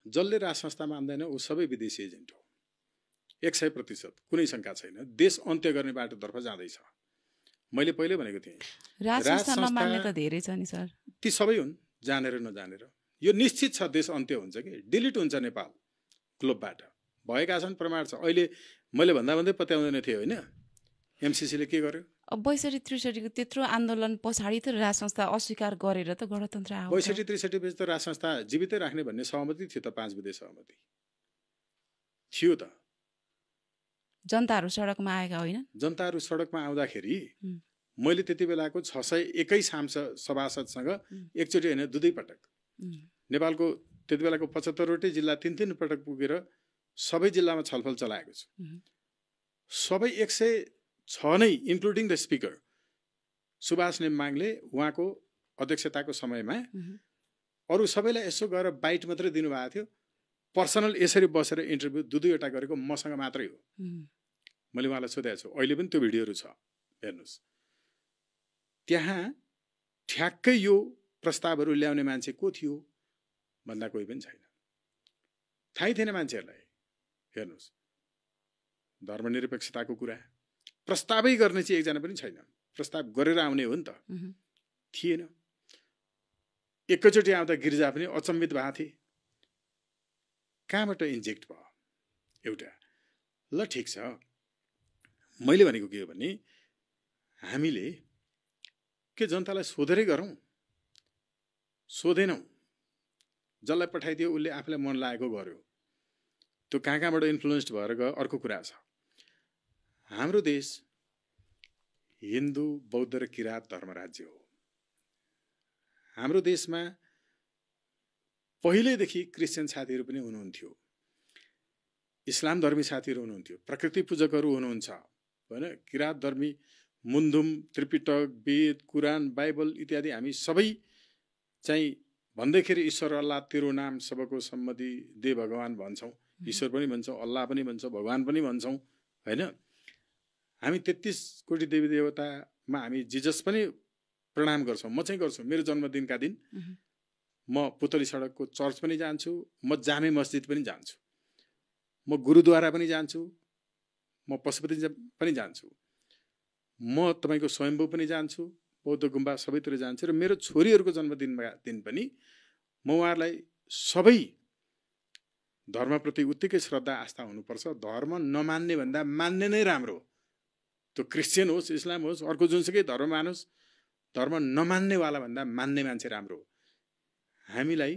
जसले राज संस्थामा आउँदैन ऊ सबै विदेशी एजेन्ट हो 100%, कुनै शङ्का छैन। देश अन्त्य गर्ने बाटोतर्फ जाँदैछ। मैले पहिले भनेको थिएँ राज संस्थामा मान्ने त धेरै छ नि सर। ती सबै हुन्, जानेर नजानेर। यो निश्चित छ देश अन्त्य हुन्छ कि डिलिट हुन्छ नेपाल ग्लोबबाट। भएका छन्, प्रमाण छ। अहिले मैले भन्दै पत्याउँदैन थिएँ होइन, एमसीसीले के गर्यो? अब 62-63 को त्यत्रो आन्दोलन पछाडि त राज संस्था अस्वीकार गरेर त गणतन्त्र आयो। 62-63 पछि त राज संस्था जीवितै राख्ने भन्ने सहमति थियो त, 5 विदेश सहमति थियो त। जनताहरू सडकमा आएका होइन? जनताहरू सडकमा आउँदाखेरि मैले त्यति बेलाको 601 सभासदसँग एकचोटि होइन 2 पटक नेपालको त्यति बेलाको 75वटै जिल्ला 3 पटक पुगेर सबै जिल्लामा छलफल चलाएको छु। सबै 106 नै इन्क्लुडिङ द स्पिकर सुभाष नेम्बाङले उहाँको अध्यक्षताको समयमा अरू सबैलाई यसो गएर बाइट मात्रै दिनुभएको थियो। पर्सनल यसरी बसेर इन्टरभ्यू 2-2वटा गरेको मसँग मात्रै हो। मैले उहाँलाई सोधेको छु, अहिले पनि त्यो भिडियोहरू छ, हेर्नुहोस्। त्यहाँ ठ्याक्कै यो प्रस्तावहरू ल्याउने मान्छे को थियो भन्दा कोही पनि छैन, थाहै थिएन मान्छेहरूलाई। हेर्नुहोस्, धर्मनिरपेक्षताको कुरा प्रस्तावै गर्ने चाहिँ एकजना पनि छैन। प्रस्ताव गरेर आउने हो नि त, थिएन। एकैचोटि आउँदा गिर्जा पनि अचम्मित भएको थिए, कहाँबाट इन्जेक्ट भयो एउटा। ल ठिक छ, मैले भनेको के हो भने हामीले के जनतालाई सोधेरै गरौँ? सोधेनौँ। जसलाई पठाइदियो उसले आफूलाई मन लागेको गर्यो। त्यो कहाँबाट इन्फ्लुएन्स्ड भएर गयो अर्को कुरा छ। हाम्रो देश हिन्दू, बौद्ध र किराँत धर्मराज्य हो। हाम्रो देशमा पहिल्यैदेखि क्रिस्चियन साथीहरू पनि हुनुहुन्थ्यो, इस्लाम धर्मी साथीहरू हुनुहुन्थ्यो, प्रकृति पूजकहरू हुनुहुन्छ होइन, किराँत धर्मी मुन्धुम, त्रिपिटक, वेद, कुरान, बाइबल इत्यादि हामी सबै चाहिँ भन्दैखेरि ईश्वर अल्लाह तेरो नाम सबको सम्मति दे भगवान भन्छौँ। ईश्वर पनि भन्छौँ, अल्लाह पनि भन्छौँ, भगवान पनि भन्छौँ होइन। हामी 33 कोटी देवी देवतामा हामी जिजस पनि प्रणाम गर्छौँ। म चाहिँ गर्छु। मेरो जन्मदिनका दिन म पुतली सडकको चर्च पनि जान्छु, म जामे मस्जिद पनि जान्छु, म गुरुद्वारा पनि जान्छु, म पशुपति पनि जान्छु, म तपाईँको स्वयम्भू पनि जान्छु, बौद्ध गुम्बा सबैतिर जान्छु। र मेरो छोरीहरूको जन्मदिनमा दिन पनि म उहाँहरूलाई सबै धर्मप्रति उत्तिकै श्रद्धा आस्था हुनुपर्छ। धर्म नमान्ने भन्दा मान्ने नै राम्रो। त्यो क्रिस्चियन होस्, इस्लाम होस्, अर्को जुनसुकै धर्म मानोस्, धर्म नमान्नेवाला भन्दा मान्ने मान्छे राम्रो। हामीलाई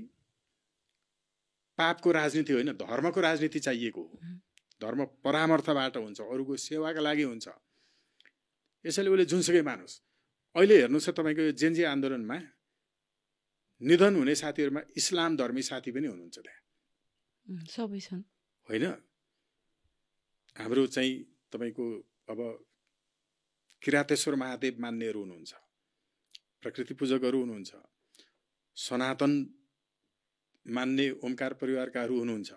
पापको राजनीति होइन, धर्मको राजनीति चाहिएको हो। धर्म परामर्थबाट हुन्छ, अरूको सेवाका लागि हुन्छ। यसैले उसले जुनसुकै मानोस्। अहिले हेर्नुहोस् तपाईँको यो जेनजी आन्दोलनमा निधन हुने साथीहरूमा इस्लाम धर्मी साथी पनि हुनुहुन्छ त्यहाँ, सबै छन् होइन। हाम्रो चाहिँ तपाईँको अब किरातेश्वर महादेव मान्नेहरू हुनुहुन्छ, प्रकृति पूजकहरू हुनुहुन्छ, सनातन मान्ने ओमकार परिवारकाहरू हुनुहुन्छ।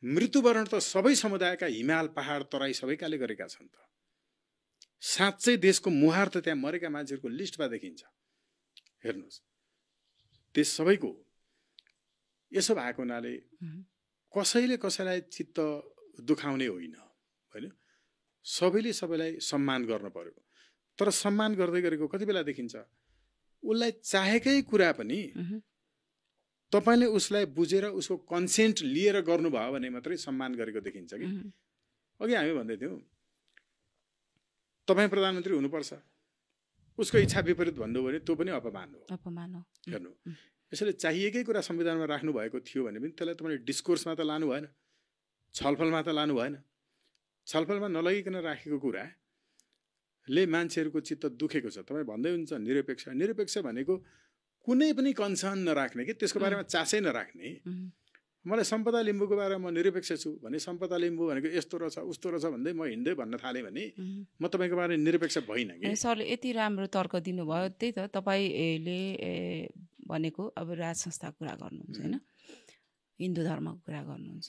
मृत्युवरण त सबै समुदायका हिमाल पहाड तराई सबैकाले गरेका छन् त। साँच्चै देशको मुहार त त्यहाँ मरेका मान्छेहरूको लिस्टमा देखिन्छ। हेर्नुहोस्, त्यस सबैको यसो भएको हुनाले कसैले कसैलाई चित्त दुखाउने होइन होइन। सबैले सबैलाई सम्मान गर्न पर्यो। तर सम्मान गर्दै गरेको कति बेला देखिन्छ, उसलाई चाहेकै कुरा पनि तपाईँले उसलाई बुझेर उसको कन्सेन्ट लिएर गर्नुभयो भने मात्रै सम्मान गरेको देखिन्छ कि। अघि हामी भन्दै थियौँ तपाईँ प्रधानमन्त्री हुनुपर्छ, उसको इच्छा विपरीत भन्नुभयो भने त्यो पनि अपमान हो। हेर्नु, यसैले चाहिएकै कुरा संविधानमा राख्नु भएको थियो भने पनि त्यसलाई तपाईँले डिस्कोर्समा त लानु भएन, छलफलमा त लानु भएन। छलफलमा नलगिकन राखेको कुराले मान्छेहरूको चित्त दुखेको छ। तपाईँ भन्दै हुन्छ निरपेक्ष। निरपेक्ष भनेको कुनै पनि कन्सर्न नराख्ने कि त्यसको बारेमा चासै नराख्ने। मलाई सम्पदा लिम्बूको बारेमा म निरपेक्ष छु भने सम्पदा लिम्बू भनेको यस्तो रहेछ उस्तो रहेछ भन्दै म हिँड्दै भन्न थालेँ भने म तपाईँको बारेमा निरपेक्ष भइनँ कि। सरले यति राम्रो तर्क दिनुभयो। त्यही त तपाईँले भनेको अब राज संस्थाको कुरा गर्नुहुन्छ होइन, हिन्दू धर्मको कुरा गर्नुहुन्छ,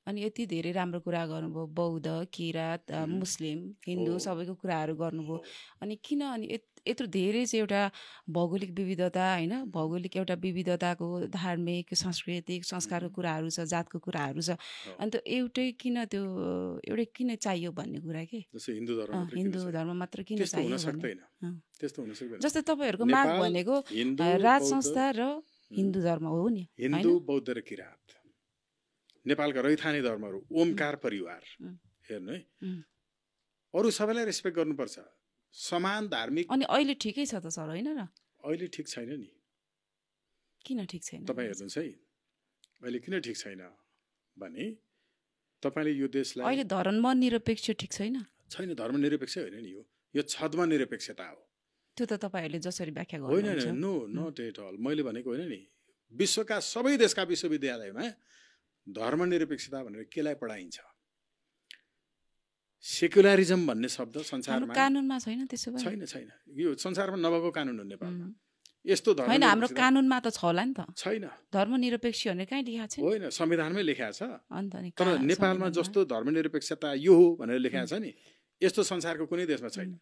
अनि यति धेरै राम्रो कुरा गर्नुभयो। बौद्ध, किराँत, मुस्लिम, हिन्दू सबैको कुराहरू गर्नुभयो। अनि किन अनि यत्रो धेरै चाहिँ एउटा भौगोलिक विविधता होइन भौगोलिक एउटा विविधताको धार्मिक सांस्कृतिक संस्कारको कुराहरू छ जातको कुराहरू छ अनि त्यो एउटै किन चाहियो भन्ने कुरा के हिन्दू धर्म मात्र किन चाहियो त्यस्तो हुन सक्दैन जस्तै तपाईँहरूको माग भनेको राज संस्था र हिन्दू धर्म हो नि हिन्दू बौद्ध र किराँत नेपालका रैथाने धर्महरू ओमकार परिवार हेर्नु है अरू सबैलाई रेस्पेक्ट गर्नुपर्छ समान धार्मिक अनि अहिले ठिकै छ त सर होइन र अहिले ठिक छैन नि किन ठिक छैन तपाईँ हेर्नुहोस् है अहिले किन ठिक छैन भने तपाईँले यो देशलाई अहिले धर्मनिरपेक्ष ठिक छैन धर्मनिरपेक्ष होइन नि यो छद्मनिरपेक्षता हो त्यो त तपाईँहरूले जसरी व्याख्या होइन नो नट एट अल मैले भनेको होइन नि विश्वका सबै देशका विश्वविद्यालयमा धर्मनिरपेक्षता भनेर केलाई पढाइन्छ सेक्युलरिजम भन्ने शब्द संसारमा कानुनमा छैन त्यसो भए छैन यो संसारमा नभएको कानुन हो नेपालमा यस्तो धर्म हैन हाम्रो कानुनमा त छ होला नि त छैन धर्मनिरपेक्ष भनेर कहाँ लेखा छ होइन संविधानमै लेखा छ अन्त नि तर नेपालमा जस्तो धर्मनिरपेक्षता यो हो भनेर लेखा छ नि यस्तो संसारको कुनै देशमा छैन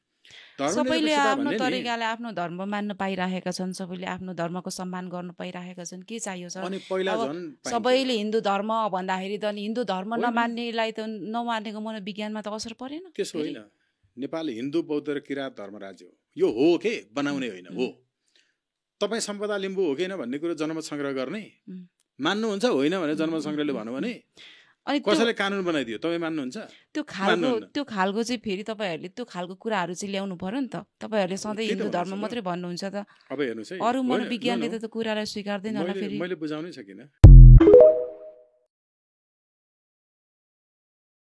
सबैले आफ्नो तरिकाले आफ्नो धर्म मान्न पाइरहेका छन् सबैले आफ्नो धर्मको सम्मान गर्न पाइरहेका छन् के चाहियो सर अनि पहिला झन् सबैले हिन्दू धर्म भन्दाखेरि त हिन्दू धर्म नमान्नेलाई त नमान्नेको मनोविज्ञानमा त असर परेन त्यसो होइन नेपाल हिन्दू बौद्ध र किराँत धर्म राज्य हो यो हो के बनाउने होइन हो तपाईँ सम्पदा लिम्बू हो कि होइन भन्ने कुरो जनमत संग्रह गर्ने मान्नुहुन्छ होइन भने जनमत संग्रहले भन्नु भने अनि कसैले कानुन बनाइदियो तपाईँ मान्नुहुन्छ त्यो खालको चाहिँ फेरि तपाईँहरूले त्यो खालको कुराहरू चाहिँ ल्याउनु पर्यो नि त तपाईँहरूले सधैँ हिन्दू धर्म मात्रै भन्नुहुन्छ त अब हेर्नुहोस् है अरू मनोविज्ञानले त कुरालाई स्वीकार्दैन होला फेरि मैले बुझाउनै सकिनँ